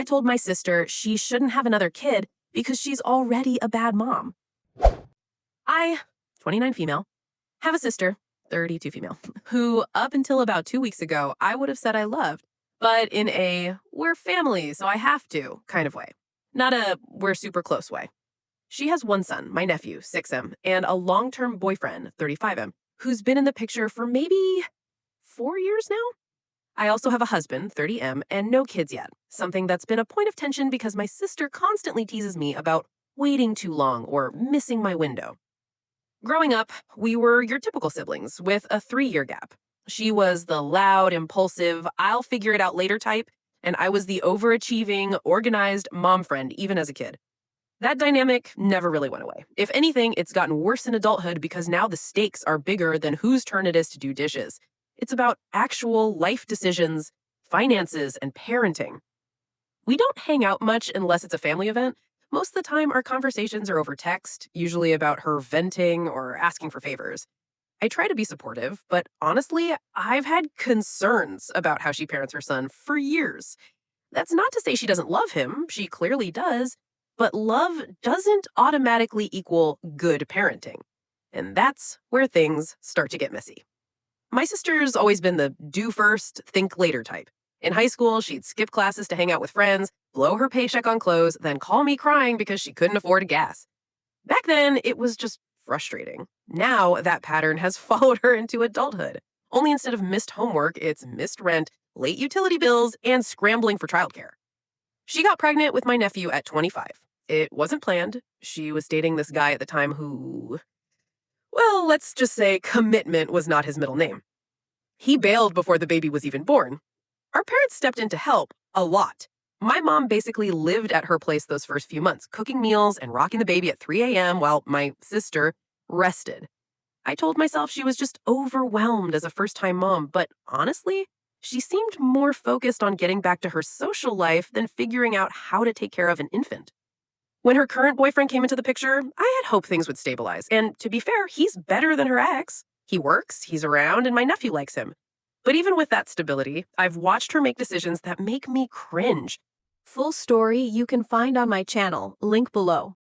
I told my sister she shouldn't have another kid because she's already a bad mom. I, 29 female, have a sister, 32 female, who up until about 2 weeks ago, I would have said I loved, but in a we're family, so I have to kind of way. Not a we're super close way. She has one son, my nephew, 6M, and a long-term boyfriend, 35M, who's been in the picture for maybe 4 years now. I also have a husband, 30M, and no kids yet, something that's been a point of tension because my sister constantly teases me about waiting too long or missing my window. Growing up, we were your typical siblings with a 3-year gap. She was the loud, impulsive, I'll figure it out later type, and I was the overachieving, organized mom friend even as a kid. That dynamic never really went away. If anything, it's gotten worse in adulthood because now the stakes are bigger than whose turn it is to do dishes. It's about actual life decisions, finances, and parenting. We don't hang out much unless it's a family event. Most of the time, our conversations are over text, usually about her venting or asking for favors. I try to be supportive, but honestly, I've had concerns about how she parents her son for years. That's not to say she doesn't love him, she clearly does, but love doesn't automatically equal good parenting. And that's where things start to get messy. My sister's always been the do first, think later type. In high school, she'd skip classes to hang out with friends, blow her paycheck on clothes, then call me crying because she couldn't afford gas. Back then, it was just frustrating. Now, that pattern has followed her into adulthood. Only instead of missed homework, it's missed rent, late utility bills, and scrambling for childcare. She got pregnant with my nephew at 25. It wasn't planned. She was dating this guy at the time who, well, let's just say commitment was not his middle name. He bailed before the baby was even born. Our parents stepped in to help a lot. My mom basically lived at her place those first few months, cooking meals and rocking the baby at 3 a.m. while my sister rested. I told myself she was just overwhelmed as a first-time mom, but honestly, she seemed more focused on getting back to her social life than figuring out how to take care of an infant. When her current boyfriend came into the picture, I had hoped things would stabilize. And to be fair, he's better than her ex. He works, he's around, and my nephew likes him. But even with that stability, I've watched her make decisions that make me cringe. Full story you can find on my channel, link below.